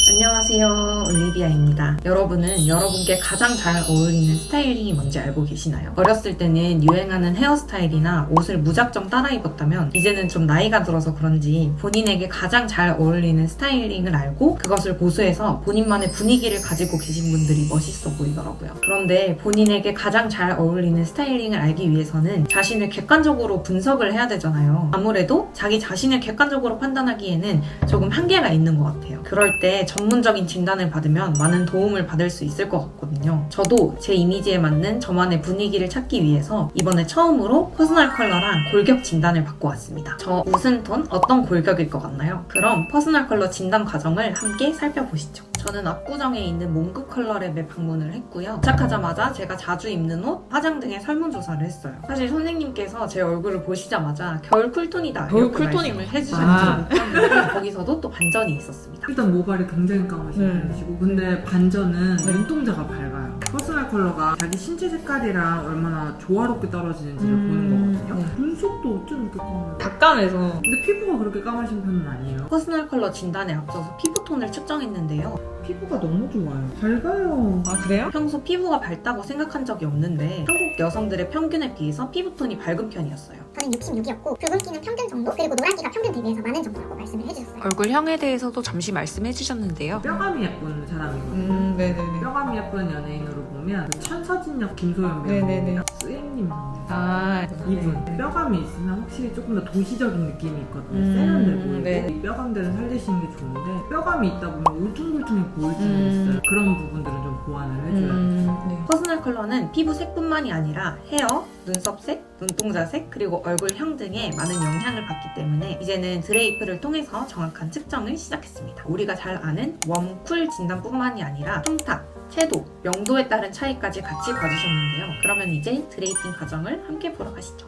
안녕하세요, 올리비아입니다. 여러분은 여러분께 가장 잘 어울리는 스타일링이 뭔지 알고 계시나요? 어렸을 때는 유행하는 헤어스타일이나 옷을 무작정 따라 입었다면 이제는 좀 나이가 들어서 그런지 본인에게 가장 잘 어울리는 스타일링을 알고 그것을 고수해서 본인만의 분위기를 가지고 계신 분들이 멋있어 보이더라고요. 그런데 본인에게 가장 잘 어울리는 스타일링을 알기 위해서는 자신을 객관적으로 분석을 해야 되잖아요. 아무래도 자기 자신을 객관적으로 판단하기에는 조금 한계가 있는 것 같아요. 그럴 때 전문적인 진단을 받으면 많은 도움을 받을 수 있을 것 같거든요. 저도 제 이미지에 맞는 저만의 분위기를 찾기 위해서 이번에 처음으로 퍼스널 컬러랑 골격 진단을 받고 왔습니다. 저 무슨 톤, 어떤 골격일 것 같나요? 그럼 퍼스널 컬러 진단 과정을 함께 살펴보시죠. 저는 압구정에 있는 몽크 컬러랩에 방문을 했고요. 도착하자마자 제가 자주 입는 옷, 화장 등의 설문조사를 했어요. 사실 선생님께서 제 얼굴을 보시자마자 겨울 쿨톤이다 겨울 이렇게 쿨톤이네. 말씀을 해주셨는지 못했는데 거기서도 또 반전이 있었습니다. 일단 모발이 굉장히 까마신 편이시고 근데 반전은 눈동자가 밝아요. 퍼스널 컬러가 자기 신체 색깔이랑 얼마나 조화롭게 떨어지는지를 보는 거거든요. 눈썹도 어쩜 이렇게 까마요? 다 까매서. 근데 피부가 그렇게 까마신 편은 아니에요. 퍼스널 컬러 진단에 앞서서 피부톤을 측정했는데요. 피부가 너무 좋아요. 밝아요. 아, 그래요? 평소 피부가 밝다고 생각한 적이 없는데 한국 여성들의 평균에 비해서 피부톤이 밝은 편이었어요. 저는 66이었고 붉은기는 평균 정도 그리고 노란기가 평균 대비해서 많은 정도라고 말씀을 해주셨어요. 얼굴형에 대해서도 잠시 말씀해 주셨는데요. 뼈감이 예쁜 사람이거든요. 네네네. 뼈감이 예쁜 연예인으로 보면 그 천서진역 김소연 네네네. 배우, 스웨님 아, 이분 네. 뼈감이 있으면 확실히 조금 더 도시적인 느낌이 있거든요. 음, 세련돼 보이고 네. 이 뼈감들은 살리시는 게 좋은데 뼈감이 있다 보면 울퉁불퉁해 보일 수는 있어요. 그런 부분들은 좀 보완을 해줘야겠죠. 네. 퍼스널 컬러는 피부 색뿐만이 아니라 헤어, 눈썹색, 눈동자색, 그리고 얼굴형 등에 많은 영향을 받기 때문에 이제는 드레이프를 통해서 정확한 측정을 시작했습니다. 우리가 잘 아는 웜, 쿨 진단뿐만이 아니라 톤탑, 채도, 명도에 따른 차이까지 같이 봐주셨는데요. 그러면 이제 드레이핑 과정을 함께 보러 가시죠.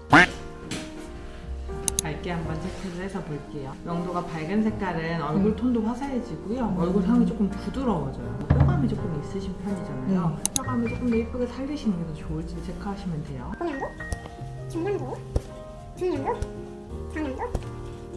밝게 한번 체크를 해서 볼게요. 명도가 밝은 색깔은 얼굴 톤도 화사해지고요. 얼굴형이 조금 부드러워져요. 뼈감이 조금 있으신 편이잖아요. 뼈감을 조금 더 예쁘게 살리시는 게 더 좋을지 체크하시면 돼요. 고명도, 중명도, 중량도, 장량도,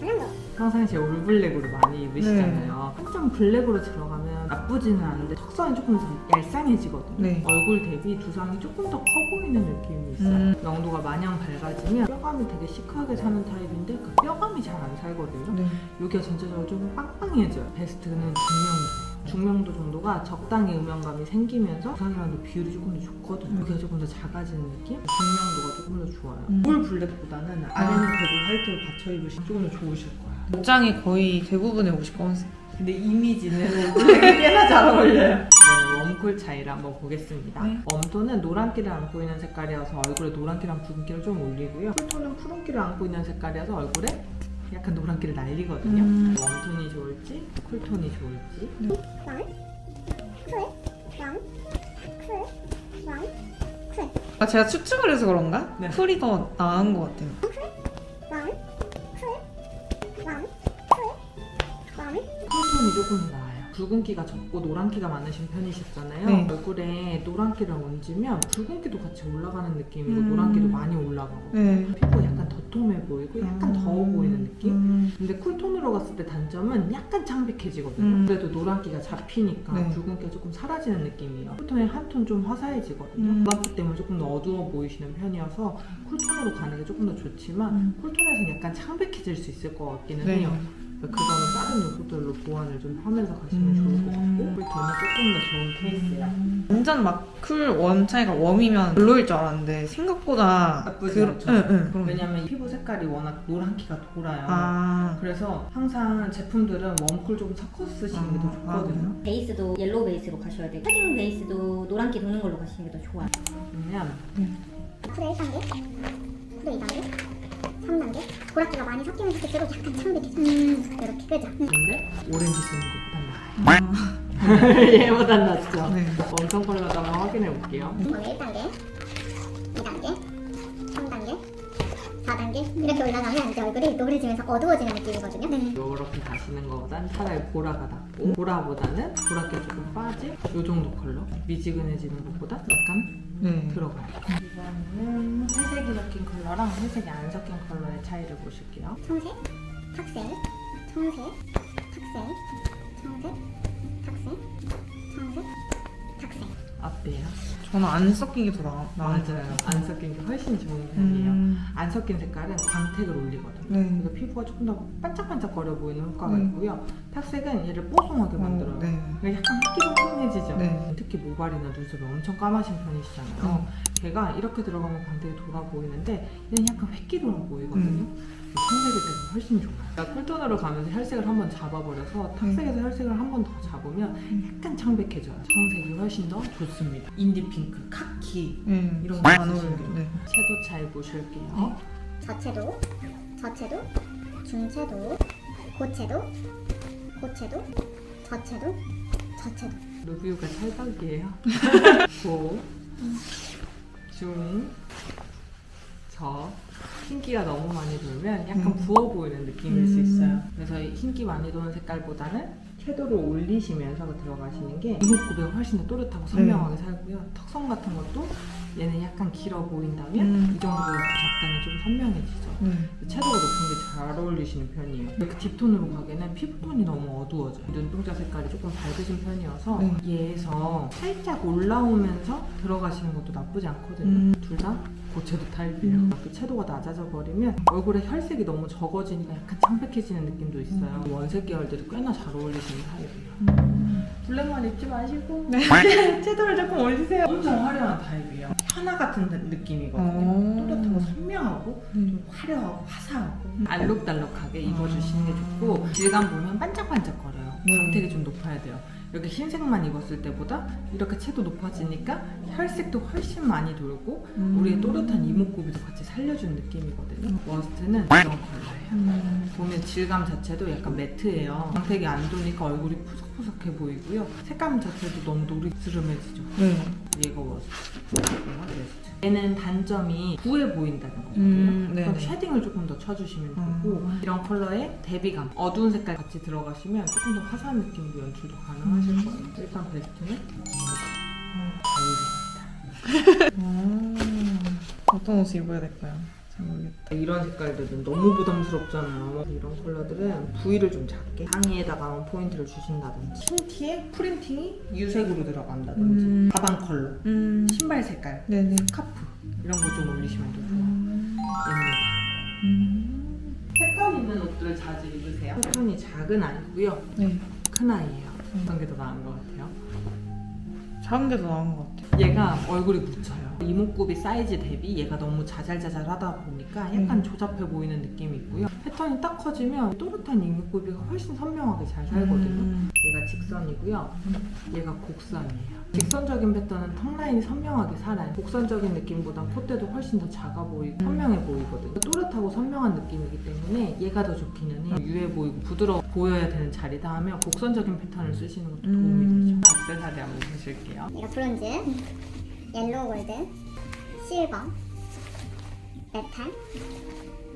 저량도. 평상시에 올블랙으로 많이 입으시잖아요. 한점 블랙으로 들어가면 나쁘지는 않은데 턱선이 조금 더 얄쌍해지거든요. 네. 얼굴 대비 두상이 조금 더 커 보이는 느낌이 있어요. 명도가 마냥 밝아지면 뼈감이 되게 시크하게 사는 타입인데 그 뼈감이 잘 안 살거든요. 네. 여기가 전체적으로 좀 빵빵해져요. 베스트는 중명도. 중명도 정도가 적당히 음영감이 생기면서 두상이랑도 비율이 조금 더 좋거든요. 여기가 조금 더 작아지는 느낌? 중명도가 조금 더 좋아요. 올 블랙보다는 아래는 그래도 화이트로 받쳐 입으시면 조금 더 좋으실 거예요. 옷장이 거의 대부분의 옷이 검은색. 근데 이미지는 블랙이 꽤나 잘 어울려요. 이번엔 웜쿨 차이를 한번 보겠습니다. 네. 웜톤은 노란기를 안고 있는 색깔이어서 얼굴에 노란기랑 붉은기를 좀 올리고요. 쿨톤은 푸른기를 안고 있는 색깔이어서 얼굴에 약간 노란기를 날리거든요. 웜톤이 좋을지 쿨톤이 좋을지. 왕, 쿨, 왕, 쿨, 왕, 쿨, 아, 제가 추측을 해서 그런가? 네. 쿨이 더 나은 것 같아요. 왕, 쿨, 왕, 쿨, 왕. 쿨톤이 조금 더 나아요. 붉은기가 적고 노란기가 많으신 편이셨잖아요. 네. 얼굴에 노란기를 얹으면 붉은기도 같이 올라가는 느낌이고 노란기도 많이 올라가거든요. 네. 피부가 약간 도톰해 보이고 약간 더워 보이는 느낌? 근데 쿨톤으로 갔을 때 단점은 약간 창백해지거든요. 그래도 노란기가 잡히니까 네. 붉은기가 조금 사라지는 느낌이에요. 쿨톤이 한 톤 좀 화사해지거든요. 노란기 때문에 조금 더 어두워 보이시는 편이어서 쿨톤으로 가는 게 조금 더 좋지만 쿨톤에서는 약간 창백해질 수 있을 것 같기는 네. 해요. 그거는 다른 요소들로 보완을 좀 하면서 가시면 좋을 것 같고 쿨톤이 조금 더 좋은 케이스예요. 완전 막 쿨 웜 차이가 웜이면 별로일 줄 알았는데 생각보다 나쁘지 않죠. 응. 왜냐면 피부 색깔이 워낙 노란기가 돌아요. 아, 그래서 항상 제품들은 웜쿨 좀 섞어서 쓰시는 게 더 좋거든요. 베이스도 옐로우 베이스로 가셔야 되고 패딩 베이스도 노란기 도는 걸로 가시는 게 더 좋아요. 그러면 쿨의 1단계, 쿨의 2단계, 3단계. 보라기가 많이 섞이면서 그때도 약간 창백해져. 이렇게, 그죠? 근데 오렌지 쓰는 것보단 나아요. 얘보단 낫죠? 네. 웜톤 컬러도 한번 확인해 볼게요. 거기에 1단계, 2단계, 3단계, 4단계 이렇게 올라가면 이제 얼굴이 노래지면서 어두워지는 느낌이거든요. 네. 이렇게 가시는 것보단 차라리 보라가 낫고 보라보다는 보라기가 조금 빠질 이 정도 컬러 미지근해지는 것보다 약간 네. 들어가요. 이번에는 회색이 섞인 컬러랑 회색이 안 섞인 컬러의 차이를 보실게요. 청색, 탁색, 청색, 탁색, 청색, 탁색. 어때요? 저는 안 섞인 게 더 나은 것 맞아요. 같아요. 안 섞인 게 훨씬 좋은 편이에요. 안 섞인 색깔은 광택을 올리거든요. 네. 그래서 피부가 조금 더 반짝반짝거려 보이는 효과가 네. 있고요. 탁색은 얘를 뽀송하게 만들어요. 네. 그러니까 약간 획기동성해지죠. 네. 특히 모발이나 눈썹이 엄청 까마신 편이시잖아요. 걔가 이렇게 들어가면 광택이 돌아 보이는데 얘는 약간 획기동해 보이거든요. 청색이 돼서 훨씬 좋아요. 그러니까 쿨톤으로 가면서 혈색을 한번 잡아버려서 탁색에서 혈색을 한 번 더 잡으면 약간 창백해져요. 청색이 훨씬 더 좋습니다. 인디핑크, 카키 네. 이런 안 거 어울려요. 쓰시면 네. 채도 잘 보실게요. 저채도, 저채도, 중채도, 고채도, 고채도, 저채도, 저채도. 루비우가 찰떡이에요. 고, 중, 저. 흰기가 너무 많이 돌면 약간 부어 보이는 느낌일 수 있어요. 그래서 이 흰기 많이 도는 색깔보다는 섀도우를 올리시면서 들어가시는 게 이목구비가 훨씬 더 또렷하고 선명하게 살고요. 턱선 같은 것도 얘는 약간 길어 보인다면 이 정도로 적당히 좀 선명해지죠. 채도가 높은 게 잘 어울리시는 편이에요. 그 딥톤으로 가기에는 피부톤이 너무 어두워져요. 눈동자 색깔이 조금 밝으신 편이어서 얘에서 살짝 올라오면서 들어가시는 것도 나쁘지 않거든요. 둘 다 고채도 타입이에요. 그 채도가 낮아져 버리면 얼굴에 혈색이 너무 적어지니까 약간 창백해지는 느낌도 있어요. 원색 계열들이 꽤나 잘 어울리시는 타입이에요. 블랙만 입지 마시고 채도를 조금 올리세요. 엄청 화려한 타입이에요. 하나 같은 느낌이거든요. 또렷하고 선명하고 좀 화려하고 화사하고 알록달록하게 입어주시는 게 좋고 질감 보면 반짝반짝거려요. 광택이 좀 높아야 돼요. 이렇게 흰색만 입었을 때보다 이렇게 채도 높아지니까 혈색도 훨씬 많이 돌고 우리의 또렷한 이목구비도 같이 살려주는 느낌이거든요. 워스트는 이런 컬러예요. 보면 질감 자체도 약간 매트해요. 광택이 안 도니까 얼굴이 푸석푸석해 보이고요. 색감 자체도 너무 노릇스름해지죠. 얘가 워스트, 얘가 베스트. 얘는 단점이 부해 보인다는 거거든요. 그럼 쉐딩을 조금 더 쳐주시면 되고 이런 컬러에 대비감, 어두운 색깔 같이 들어가시면 조금 더 화사한 느낌으로 연출도 가능하실 거예요. 일단 베스트는 어떤 옷을 입어야 될까요? 잘 모르겠다. 이런 색깔들은 너무 부담스럽잖아요. 이런 컬러들은 부위를 좀 작게 상의에다가 포인트를 주신다든지 흰 티에 프린팅이 유색으로 들어간다든지 가방 컬러, 신발 색깔, 네네. 스카프 이런 거 좀 올리시면 더 좋아요. 패턴 있는 옷들을 자주 입으세요. 패턴이 작은 아이고요. 네. 큰 아이예요. 어떤 게 더 나은 것 같아요? 작은 게 더 나은 것 같아요. 얘가 얼굴이 묻혀요. 이목구비 사이즈 대비 얘가 너무 자잘자잘하다 보니까 약간 조잡해 보이는 느낌이 있고요. 패턴이 딱 커지면 또렷한 이목구비가 훨씬 선명하게 잘 살거든요. 얘가 직선이고요. 얘가 곡선이에요. 직선적인 패턴은 턱 라인이 선명하게 살아요. 곡선적인 느낌보다 콧대도 훨씬 더 작아 보이고 선명해 보이거든요. 또렷하고 선명한 느낌이기 때문에 얘가 더 좋기는 해요. 유해 보이고 부드러워 보여야 되는 자리다 하면 곡선적인 패턴을 쓰시는 것도 도움이 되죠. 액세서리 한번 보실게요. 이거 브론즈, 옐로우 골드, 실버, 메탈,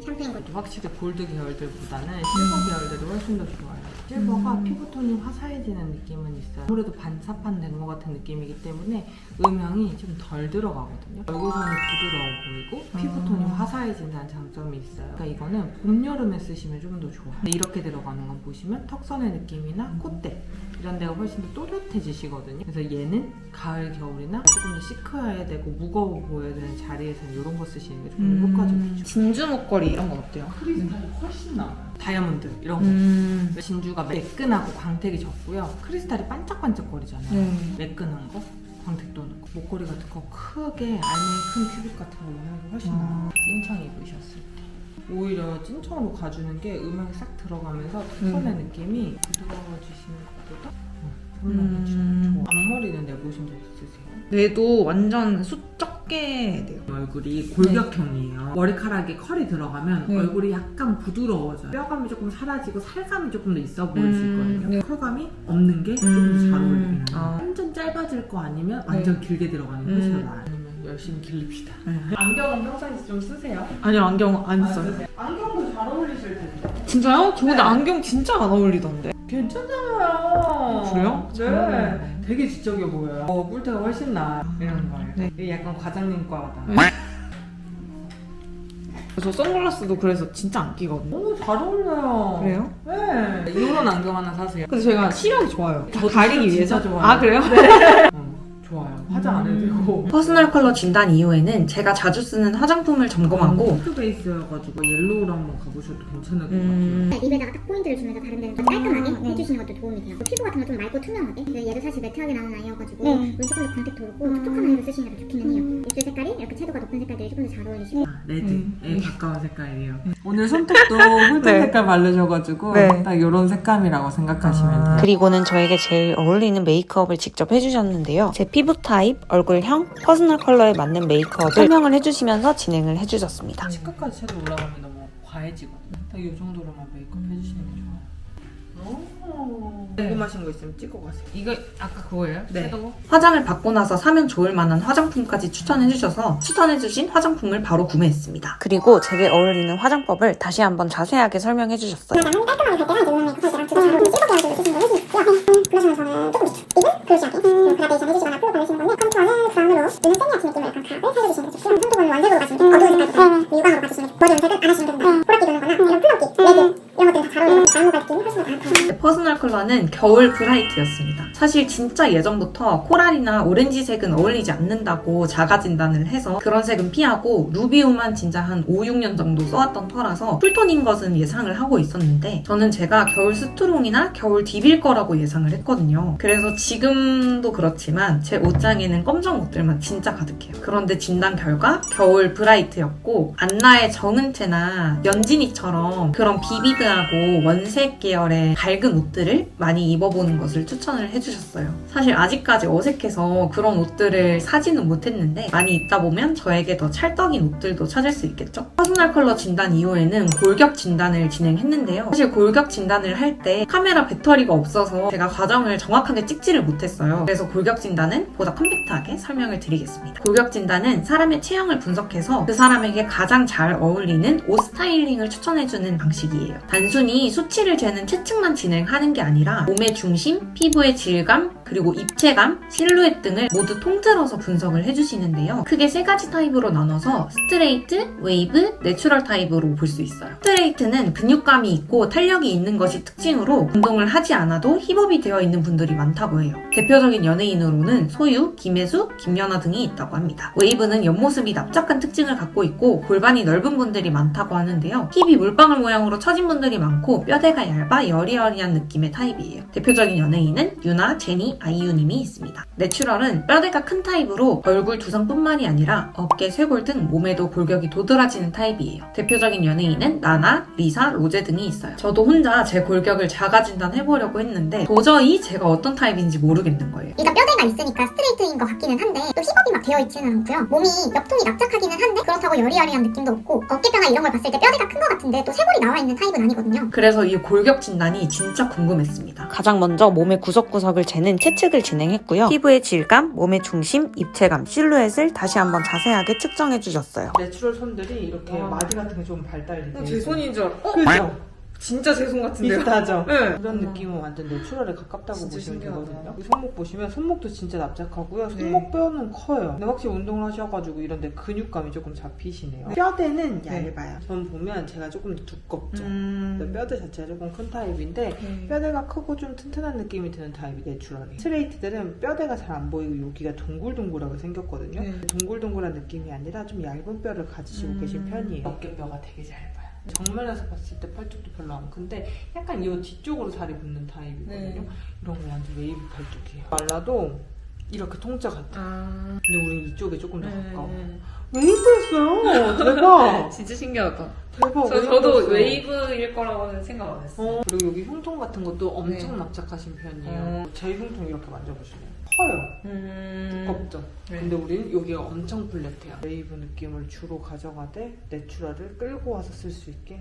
샴페인 골드. 확실히 골드 계열들보다는 실버 계열들이 훨씬 더 좋아요. 실버가 피부톤이 화사해지는 느낌은 있어요. 아무래도 반사판 된 것 같은 느낌이기 때문에 음영이 좀 덜 들어가거든요. 얼굴선이 부드러워 보이고 피부톤이 화사해진다는 장점이 있어요. 그러니까 이거는 봄, 여름에 쓰시면 좀 더 좋아요. 이렇게 들어가는 건 보시면 턱선의 느낌이나 콧대 이런 데가 훨씬 더 또렷해지시거든요. 그래서 얘는 가을, 겨울이나 조금 더 시크해야 되고 무거워 보여야 되는 자리에서는 이런 거 쓰시는 게 좀 더 효과적이죠. 진주 목걸이 이런 건 어때요? 크리스탈이 훨씬 나아요. 다이아몬드 이런 거. 진주가 매끈하고 광택이 적고요. 크리스탈이 반짝반짝거리잖아요. 매끈한 거, 광택 도는 거. 목걸이 같은 거 크게 알맹이 큰 큐빅 같은 걸로 하는 게 훨씬 나아요. 찐청 입으셨을 때. 오히려 찐청으로 가주는 게 음영이 싹 들어가면서 턱선의 느낌이 부드러워지시는 것보다 선명해지죠. 앞머리는 내보신 적 있으세요? 뇌도 완전 숱 적게 돼요. 얼굴이 골격형이에요. 머리카락에 컬이 들어가면 네. 얼굴이 약간 부드러워져요. 뼈감이 조금 사라지고 살감이 조금 더 있어 보일 수 있거든요. 네. 컬감이 없는 게 조금 더 잘 어울리긴 해요. 아. 완전 짧아질 거 아니면 완전 길게 들어가는 게 훨씬 더 나아요. 아니면 열심히 길립시다. 안경은 평소에 좀 쓰세요? 아니요, 안경 안 써요. 안경도 잘 어울리실 텐데. 진짜요? 저 근데 안경 진짜 안 어울리던데. 괜찮아요. 그래요? 네. 되게 지적해 보여요. 뿔테가 훨씬 나아요. 이런 거예요. 네. 이게 약간 과장님 과다. 저 선글라스도 그래서 진짜 안 끼거든요. 오, 잘 어울려요. 그래요? 네. 이런 안경 하나 사세요. 근데 제가 시력이 좋아요. 저도 가리기 시력 위해서. 진짜 좋아요. 아, 그래요? 좋아요. 좋아요. 화장 안 해도 되고. 퍼스널 컬러 진단 이후에는 제가 자주 쓰는 화장품을 점검하고 핑크 베이스여가지고 옐로우로 한번 가보셔도 괜찮을 것 같아요. 립에다가 딱 포인트를 주면서 다른 데는 좀 깔끔하게 해주시는 것도 도움이 돼요. 피부 같은 거 좀 맑고 투명하게. 근데 얘도 사실 매트하게 나온 아이여가지고 눈 조금 더 광택 돌고 촉촉한 아이로 쓰시는 게 더 좋기는 해요. 입술 색깔이 이렇게 채도가 높은 색깔들이 조금 더 잘 어울리시고. 레드에 가까운 색깔이에요. 오늘 손톱도 홀톤 네. 색깔 바르셔가지고 네. 딱 이런 색감이라고 생각하시면 돼요. 그리고는 저에게 제일 어울리는 메이크업을 직접 해주셨는데요. 제 피부 타입, 얼굴형, 퍼스널 컬러에 맞는 메이크업을 설명을 해주시면서 진행을 해주셨습니다. 치카까지 채도 올라가면 너무 과해지거든요. 딱 이 정도로만 메이크업 해주시는 게 좋아요. 궁금하신 거 있으면 찍어 가세요. 이거 아까 그거예요? 네. 섀도우? 화장을 받고 나서 사면 좋을 만한 화장품까지 추천해주셔서 추천해주신 화장품을 바로 구매했습니다. 그리고 제게 어울리는 화장법을 다시 한번 자세하게 설명해주셨어요. 나는 깔끔하게 갈 때랑 립 메이크업 할 때랑 두 가지 실버 계열로 쓰시는 걸 해주시고요. 블러셔는 조금 있죠. 립은 그루시하게 그라데이션 해주시거나 풀로 바르시는 건데 컨투어는 브라운으로 눈은 세미아치 느낌으로 약간 각을 살려주시는 게 좋고요. 손톱은 완색으로 가시면 돼요. 어두운 색깔부터 유광으로 가주시면 돼요. 머리 염색은 안 하시면 됩니다. 코락기 도는 거나 이런 플럭기, 레드 이런 것들은 다 잘 어울리는 잘모가 느낌이 훨씬 더 나아요. 퍼스널 컬러는 겨울 브라이트였습니다. 사실 진짜 예전부터 코랄이나 오렌지색은 어울리지 않는다고 자가 진단을 해서 그런 색은 피하고 루비움만 진짜 한 5, 6년 정도 써왔던 터라서 쿨톤인 것은 예상을 하고 있었는데 저는 제가 겨울 스트롱이나 겨울 딥일 거라고 예상을 했거든요. 그래서 지금도 그렇지만 제 옷장에는 검정 옷들만 진짜 가득해요. 그런데 진단 결과 겨울 브라이트였고 안나의 정은채나 연진이처럼 그런 비비드하고 원색 계열의 밝은 옷들을 많이 입어보는 것을 추천을 해주셨어요. 사실 아직까지 어색해서 그런 옷들을 사지는 못했는데 많이 입다 보면 저에게 더 찰떡인 옷들도 찾을 수 있겠죠? 퍼스널 컬러 진단 이후에는 골격 진단을 진행했는데요. 사실 골격 진단을 할 때 카메라 배터리가 없어서 제가 과정을 정확하게 찍지를 못했어요. 그래서 골격 진단은 보다 컴팩트하게 설명을 드리겠습니다. 골격 진단은 사람의 체형을 분석해서 그 사람에게 가장 잘 어울리는 옷 스타일링을 추천해주는 방식이에요. 단순히 수치를 재는 채측만 진행하는 게 아니라 몸의 중심, 피부의 질감, 그리고 입체감, 실루엣 등을 모두 통틀어서 분석을 해주시는데요. 크게 세 가지 타입으로 나눠서 스트레이트, 웨이브, 내추럴 타입으로 볼 수 있어요. 스트레이트는 근육감이 있고 탄력이 있는 것이 특징으로 운동을 하지 않아도 힙업이 되어 있는 분들이 많다고 해요. 대표적인 연예인으로는 소유, 김혜수, 김연아 등이 있다고 합니다. 웨이브는 옆모습이 납작한 특징을 갖고 있고 골반이 넓은 분들이 많다고 하는데요. 힙이 물방울 모양으로 처진 분들이 많고 뼈대가 얇아 여리여리한 느낌의 타입이에요. 대표적인 연예인은 유나, 제니, 아이유님이 있습니다. 내추럴은 뼈대가 큰 타입으로 얼굴 두상뿐만이 아니라 어깨, 쇄골 등 몸에도 골격이 도드라지는 타입이에요. 대표적인 연예인은 나나, 리사, 로제 등이 있어요. 저도 혼자 제 골격을 자가 진단해보려고 했는데 도저히 제가 어떤 타입인지 모르겠는 거예요. 그러니까 뼈대가 있으니까 스트레이트인 것 같기는 한데 또 힙업이 막 되어 있지는 않고요. 몸이 옆통이 납작하기는 한데 그렇다고 여리여리한 느낌도 없고 어깨뼈나 이런 걸 봤을 때 뼈대가 큰 것 같은데 또 쇄골이 나와 있는 타입은 아니거든요. 그래서 이 골격 진단이 진짜 궁금했습니다. 가장 먼저 몸의 구석구석을 재는 채측을 진행했고요. 피부의 질감, 몸의 중심, 입체감, 실루엣을 다시 한번 자세하게 측정해 주셨어요. 내추럴 손들이 이렇게 마디 같은 게 좀 발달이 돼요. 제 손인 줄 알아. 그죠? 진짜 제 손 같은데요? 비슷하죠? 네. 이런 느낌은 완전 내추럴에 가깝다고 진짜 보시면 신기하다. 되거든요. 이 손목 보시면 손목도 진짜 납작하고요. 손목뼈는 커요. 근데 확실히 운동을 하셔가지고 이런데 근육감이 조금 잡히시네요. 뼈대는 네. 얇아요. 전 보면 제가 조금 더 두껍죠. 음. 뼈대 자체가 조금 큰 타입인데 뼈대가 크고 좀 튼튼한 느낌이 드는 타입이 내추럴이에요. 스트레이트들은 뼈대가 잘 안 보이고 여기가 동글동글하게 생겼거든요. 네. 동글동글한 느낌이 아니라 좀 얇은 뼈를 가지시고 계신 편이에요. 어깨뼈가 되게 얇아요. 정면에서 봤을 때 팔뚝도 별로 안 큰데 약간 이 뒤쪽으로 살이 붙는 타입이거든요. 네. 이런 거 완전 웨이브 팔뚝이에요. 말라도 이렇게 통짜 같아. 아. 근데 우린 이쪽에 조금 더 가까워. 네. 웨이브였어요. 대박. 진짜 신기하다. 대박. 저도 웨이브였어요. 웨이브일 거라고는 생각 안 했어요. 그리고 여기 흉통 같은 것도 엄청 네. 납작하신 편이에요. 제 흉통 이렇게 만져보시면 커요. 두껍죠. 네. 근데 우린 여기가 엄청 플랫해요. 웨이브 느낌을 주로 가져가되 내추럴을 끌고 와서 쓸 수 있게.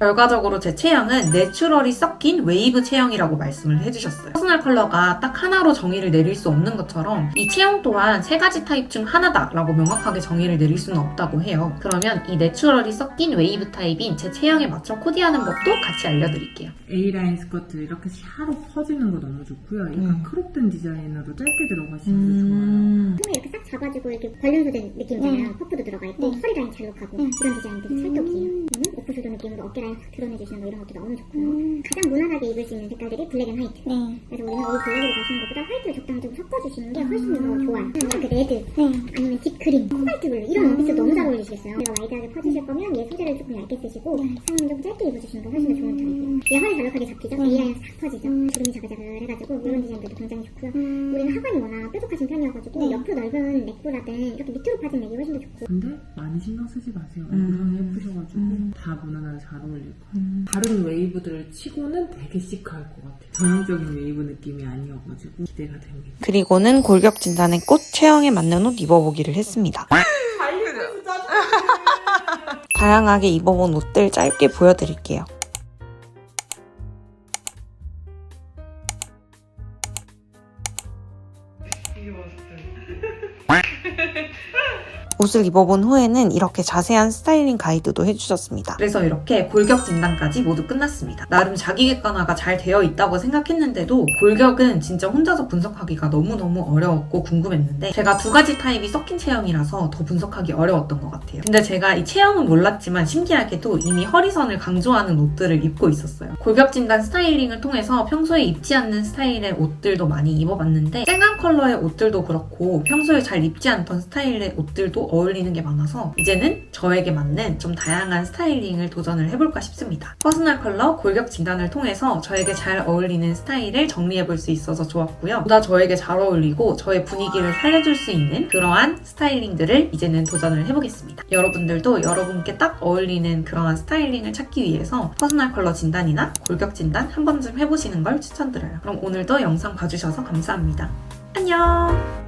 결과적으로 제 체형은 내추럴이 섞인 웨이브 체형이라고 말씀을 해주셨어요. 퍼스널 컬러가 딱 하나로 정의를 내릴 수 없는 것처럼 이 체형 또한 세 가지 타입 중 하나다라고 명확하게 정의를 내릴 드릴 수는 없다고 해요. 그러면 이 내추럴이 섞인 웨이브 타입인 제 체형에 맞춰 코디하는 법도 같이 알려드릴게요. A라인 스커트 이렇게 샤로 퍼지는 거 너무 좋고요. 약간 크롭된 디자인으로 짧게 들어가시는 게 좋아요. 틈을 이렇게 싹 잡아주고 이렇게 벌룬 소재 느낌이잖아요. 퍼프도 들어가 있고 허리 라인 잘록하고 이런 디자인들이 찰떡이에요. 오프쇼도 느낌으로 어깨 라인 확 드러내주시는 거 이런 것도 너무 좋고요. 가장 무난하게 입을 수 있는 색깔들이 블랙 앤 화이트. 그래서 우리는 올 블랙으로 가시는 것보다 화이트를 적당히 좀 섞어주시는 게 훨씬 더 좋아요. 이렇게 레드 아니면 딥 그린, 코발트 블루 이런 원피스 너무 잘 어울리시겠어요. 내가 와이드하게 퍼주실 거면 얘 소재를 조금 얇게 쓰시고 상의는 조금 짧게 입어주시는 게 훨씬 더 좋은 타입이에요. 얘 허리 잘록하게 잡히죠? A라인 싹 퍼지죠? 주름이 자글자글 해가지고 이런 디자인들도 굉장히 좋고요. 우리는 하관이 워낙 뾰족하신 편이어가지고 옆으로 넓은 넥보다는 이렇게 밑으로 파진 넥이 훨씬 더 좋고 근데 많이 신경 쓰지 마세요. 얼굴이 예쁘셔가지고 다 무난하게 잘 어울릴 거예요. 다른 웨이브들을 치고는 되게 시크할 것 같아요. 전형적인 웨이브 느낌이 아니어가지고 기대가 됩니다. 그리고는 골격 진단의 꽃 체형에 맞는 옷 입어보기를 했습니다. 다양하게 입어본 옷들 짧게 보여드릴게요. 옷을 입어본 후에는 이렇게 자세한 스타일링 가이드도 해주셨습니다. 그래서 이렇게 골격 진단까지 모두 끝났습니다. 나름 자기 객관화가 잘 되어 있다고 생각했는데도 골격은 진짜 혼자서 분석하기가 너무너무 어려웠고 궁금했는데 제가 두 가지 타입이 섞인 체형이라서 더 분석하기 어려웠던 것 같아요. 근데 제가 이 체형은 몰랐지만 신기하게도 이미 허리선을 강조하는 옷들을 입고 있었어요. 골격 진단 스타일링을 통해서 평소에 입지 않는 스타일의 옷들도 많이 입어봤는데 쨍한 컬러의 옷들도 그렇고 평소에 잘 입지 않던 스타일의 옷들도 어울리는 게 많아서 이제는 저에게 맞는 좀 다양한 스타일링을 도전을 해볼까 싶습니다. 퍼스널 컬러 골격 진단을 통해서 저에게 잘 어울리는 스타일을 정리해볼 수 있어서 좋았고요. 보다 저에게 잘 어울리고 저의 분위기를 살려줄 수 있는 그러한 스타일링들을 이제는 도전을 해보겠습니다. 여러분들도 여러분께 딱 어울리는 그러한 스타일링을 찾기 위해서 퍼스널 컬러 진단이나 골격 진단 한 번쯤 해보시는 걸 추천드려요. 그럼 오늘도 영상 봐주셔서 감사합니다. 안녕!